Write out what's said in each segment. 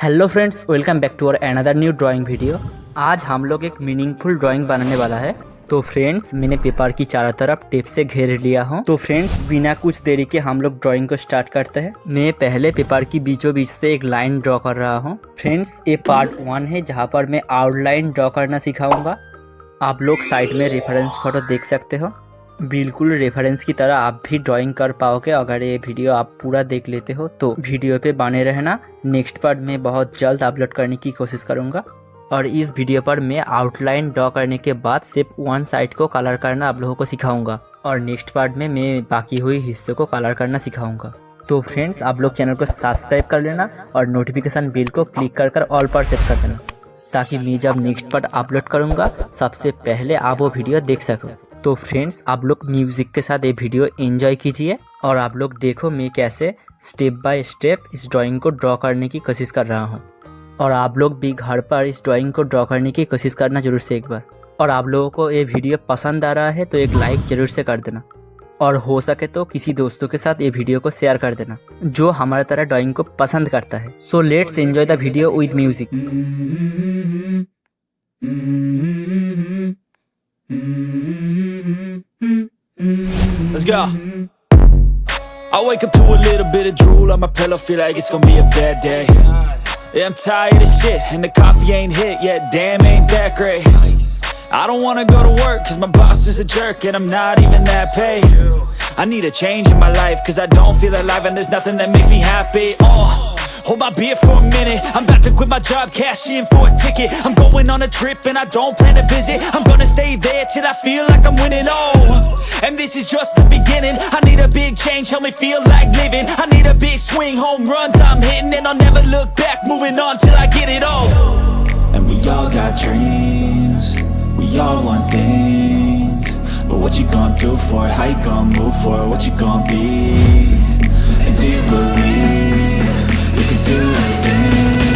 Hello friends, welcome back to our another new drawing video. आज हम लोग एक मीनिंगफुल ड्राइंग बनाने वाला है। तो फ्रेंड्स, मैंने पेपर की चारों तरफ टेप से घेर लिया हूँ। तो फ्रेंड्स, बिना कुछ देरी के हम लोग ड्राइंग को स्टार्ट करते हैं। मैं पहले पेपर की बीचों बीच से एक लाइन ड्रॉ कर रहा हूँ। फ्रेंड्स, ये पार्ट 1 है जहाँ पर मैं आउटलाइन ड्रॉ करना सिखाऊंगा। आप लोग साइड में रेफरेंस फोटो देख सकते हो। बिल्कुल रेफरेंस की तरह आप भी ड्राइंग कर पाओगे अगर ये वीडियो आप पूरा देख लेते हो। तो वीडियो पे बने रहना। नेक्स्ट पार्ट मैं बहुत जल्द अपलोड करने की कोशिश करूँगा। और इस वीडियो पर मैं आउटलाइन ड्रॉ करने के बाद सिर्फ वन साइड को कलर करना आप लोगों को सिखाऊंगा। और नेक्स्ट पार्ट में मैं बाकी हुई हिस्से को कलर करना सिखाऊंगा। तो फ्रेंड्स, आप लोग चैनल को सब्सक्राइब कर लेना और नोटिफिकेशन बेल को क्लिक कर ऑल पर सेट कर देना, ताकि मैं जब नेक्स्ट पार्ट अपलोड करूंगा सबसे पहले आप वो वीडियो देख सको। तो फ्रेंड्स, आप लोग म्यूजिक के साथ ये वीडियो एंजॉय कीजिए और आप लोग देखो मैं कैसे स्टेप बाय स्टेप इस ड्राइंग को ड्रॉ करने की कोशिश कर रहा हूँ। और आप लोग भी घर पर इस ड्राइंग को ड्रॉ करने की कोशिश करना जरूर से एक बार। और आप लोगों को ये वीडियो पसंद आ रहा है तो एक लाइक जरूर से कर देना, और हो सके तो किसी दोस्तों के साथ ये वीडियो को शेयर कर देना जो हमारा तरह ड्राइंग को पसंद करता है। So let's enjoy the video with music. Let's go. I wake up to a little bit of drool on my pillow, feel like it's gonna be a bad day. Yeah, I'm tired of shit and the coffee ain't hit yet, damn ain't that great. I don't wanna go to work cause my boss is a jerk and I'm not even that paid. I need a change in my life cause I don't feel alive and there's nothing that makes me happy. Hold my beer for a minute, I'm about to quit my job, cash in for a ticket. I'm going on a trip and I don't plan to visit. I'm gonna stay there till I feel like I'm winning, and this is just the beginning. I need a big change, help me feel like living. I need a big swing, home runs I'm hitting, and I'll never look back, moving on till I get it all. And we all got dreams, we all want things, but what you gonna do for it? How you gonna move for it? What you gonna be? And do you believe you can do anything?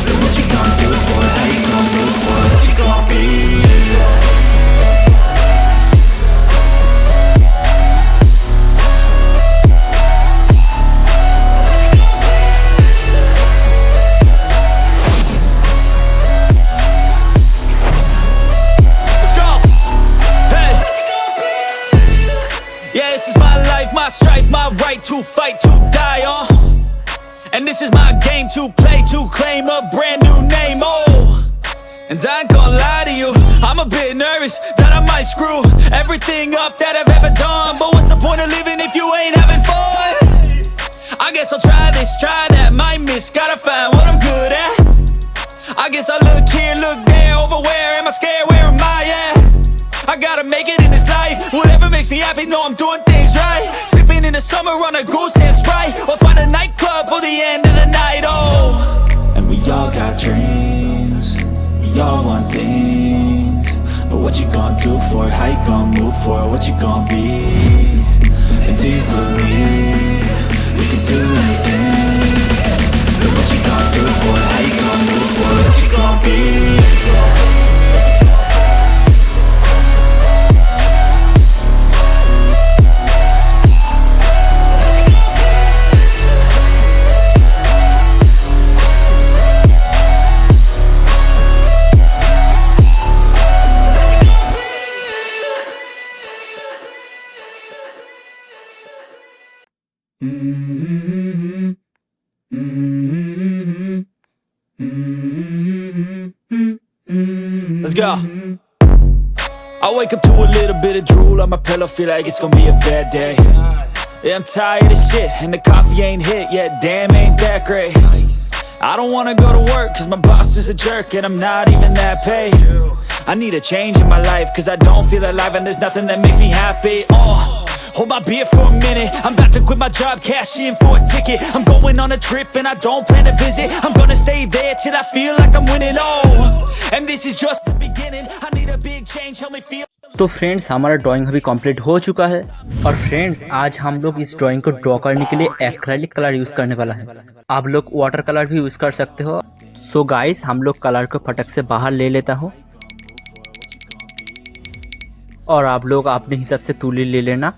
But what you gonna do for it? How you gonna move for it? What you gonna be? My strife, my right to fight, to die on. And this is my game to play, to claim a brand new name, And I ain't gonna lie to you, I'm a bit nervous that I might screw everything up that I've ever done. But what's the point of living if you ain't having fun? I guess I'll try this, try that, might miss, gotta find what I'm good at. I guess I look here, look there, over where am I scared, where am I at? I gotta make it in this life. Whatever makes me happy, know I'm doing things right. Sipping in the summer on a goose and Sprite, or find a nightclub for the end of the night, And we all got dreams, we all want things, but what you gonna do for it? How you gonna move for it? What you gonna be? And do you believe you can do anything? But what you gonna do for it? How you gonna move for it? What you gonna be? Let's go. I wake up to a little bit of drool on my pillow, feel like it's gonna be a bad day. Yeah, I'm tired of shit and the coffee ain't hit yet, damn ain't that great. I don't wanna go to work cause my boss is a jerk and I'm not even that paid. I need a change in my life cause I don't feel alive and there's nothing that makes me happy. Hold my beer for a minute, I'm about to quit my job, cash in for a ticket. I'm going on a trip and I don't plan to visit. I'm gonna stay there till I feel like I'm winning, and this is just the beginning. I need a big change, help me feel. तो friends, हमारा drawing अभी complete हो चुका है। और friends, आज हम लोग इस ड्राइंग को ड्रॉ करने के लिए एक्रेलिक कलर यूज करने वाला है। आप लोग वाटर कलर भी यूज कर सकते हो। सो गाइस, हम लोग कलर को फटक से बाहर ले लेता हूँ और आप लोग अपने हिसाब से तूली ले लेना।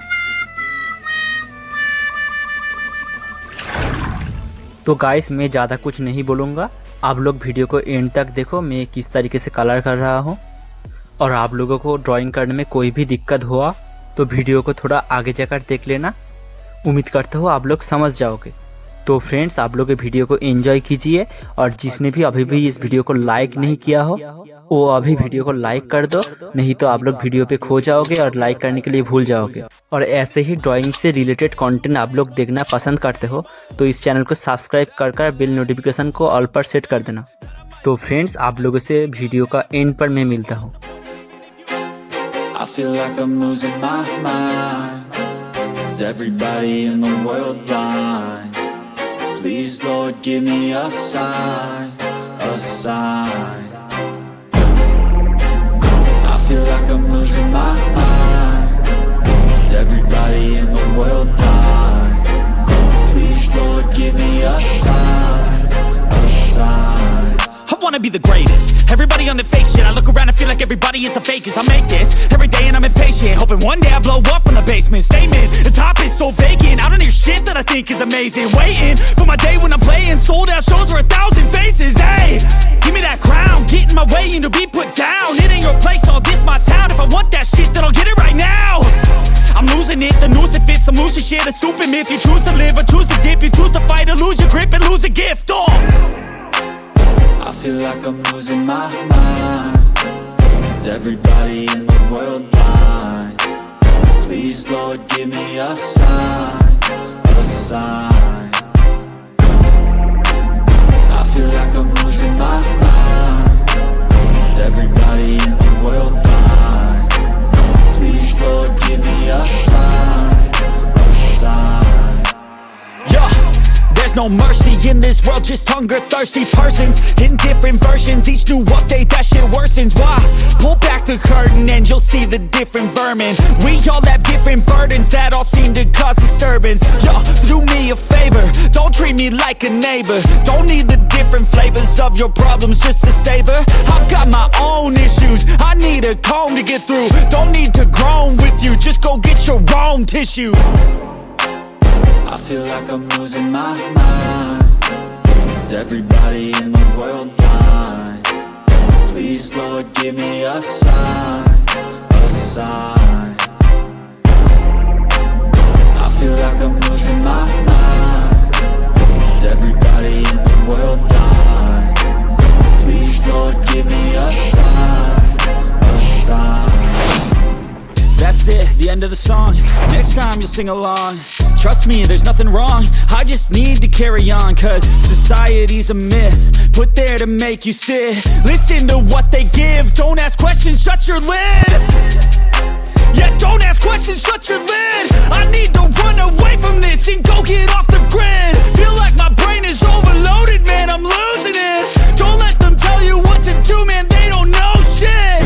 तो गाइस मैं ज़्यादा कुछ नहीं बोलूँगा, आप लोग वीडियो को एंड तक देखो मैं किस तरीके से कलर कर रहा हूँ। और आप लोगों को ड्राइंग करने में कोई भी दिक्कत हुआ तो वीडियो को थोड़ा आगे जाकर देख लेना, उम्मीद करता हूँ आप लोग समझ जाओगे। तो फ्रेंड्स आप लोग वीडियो को एंजॉय कीजिए, और जिसने भी अभी भी इस वीडियो को लाइक नहीं किया हो वो अभी वीडियो को लाइक कर दो, नहीं तो आप लोग वीडियो पे खो जाओगे और लाइक करने के लिए भूल जाओगे। और ऐसे ही ड्राइंग से रिलेटेड कंटेंट आप लोग देखना पसंद करते हो तो इस चैनल को सब्सक्राइब कर बेल नोटिफिकेशन को ऑल पर सेट कर देना। तो फ्रेंड्स आप लोगों से वीडियो का एंड पर मैं मिलता हूँ। I feel like I'm losing my mind. Is everybody in the world blind? Please Lord give me a sign, a sign. I feel like I'm losing my mind. Is everybody in the world blind? Please Lord give me a sign, a sign. I wanna be the greatest. Everybody on the fake shit. I look around and feel like everybody is the fakest. I make this every day and I'm impatient, hoping one day I blow up from the basement. Statement, the top is so vacant. I don't hear shit that I think is amazing. Waiting for my day when I'm playing sold out shows for 1,000 faces. Hey, give me that crown, get in my way and to be put down. It ain't your place, no, this my town. If I want that shit, then I'll get it right now. I'm losing it, the noose it fits. I'm losing shit, a stupid myth. You choose to live or choose to dip. You choose to fight or lose your grip and lose a gift. I feel like I'm losing my mind. Is everybody in the world blind? Please Lord give me a sign, a sign. I feel like I'm losing my mind. Is everybody in the world blind? Please Lord give me a sign, a sign. Yeah. There's no mercy in this world, just hunger-thirsty persons in different versions. Each new update, that shit worsens. Why? Pull back the curtain and you'll see the different vermin. We all have different burdens that all seem to cause disturbance. Yo, so do me a favor, don't treat me like a neighbor. Don't need the different flavors of your problems just to savor. I've got my own issues, I need a comb to get through. Don't need to groan with you, just go get your own tissue. I feel like I'm losing my mind. Is everybody in the world blind? Please Lord give me a sign, a sign. I feel like I'm losing my mind. Is everybody in the world blind? Please Lord give me a sign, a sign. That's it, the end of the song. Next time you'll sing along. Trust me, there's nothing wrong. I just need to carry on, cause society's a myth put there to make you sit. Listen to what they give. Don't ask questions, shut your lid. Yeah, don't ask questions, shut your lid. I need to run away from this and go get off the grid. Feel like my brain is overloaded, man, I'm losing it. Don't let them tell you what to do, man, they don't know shit.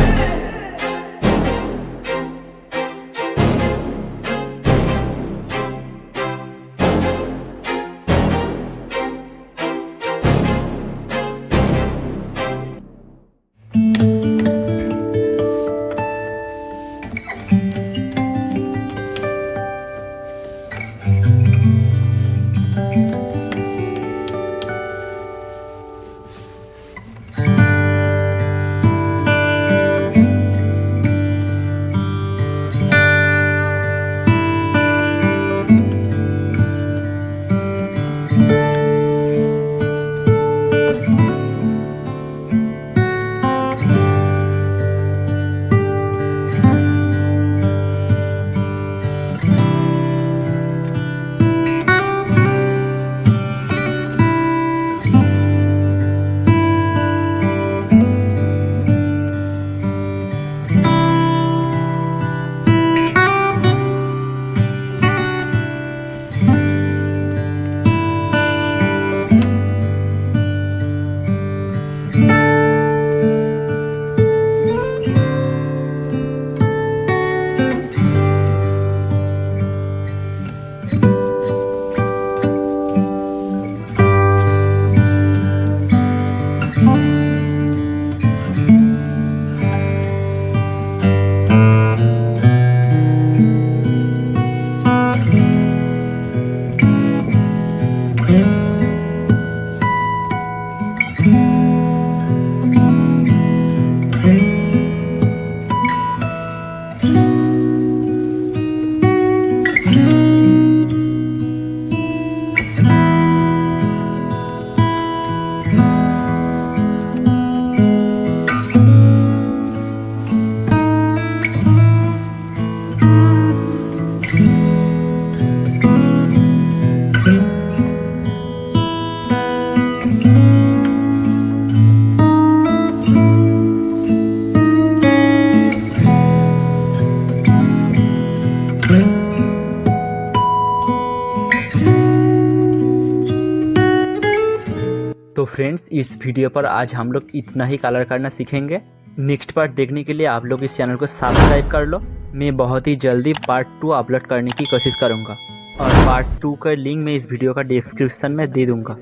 Friends इस video पर आज हम लोग इतना ही colour करना सीखेंगे। Next part देखने के लिए आप लोग इस चैनल को सब्सक्राइब कर लो। मैं बहुत ही जल्दी पार्ट 2 अपलोड करने की कोशिश करूंगा और पार्ट 2 का लिंक मैं इस वीडियो का डिस्क्रिप्शन में दे दूंगा।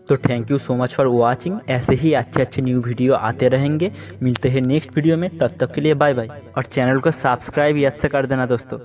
तो thank you so much for watching. ऐसे ही अच्छे न्यू वीडियो आते रहेंगे। मिलते हैं नेक्स्ट वीडियो में, तब तक के लिए बाय बाय। और चैनल को सब्सक्राइब याद से कर देना दोस्तों।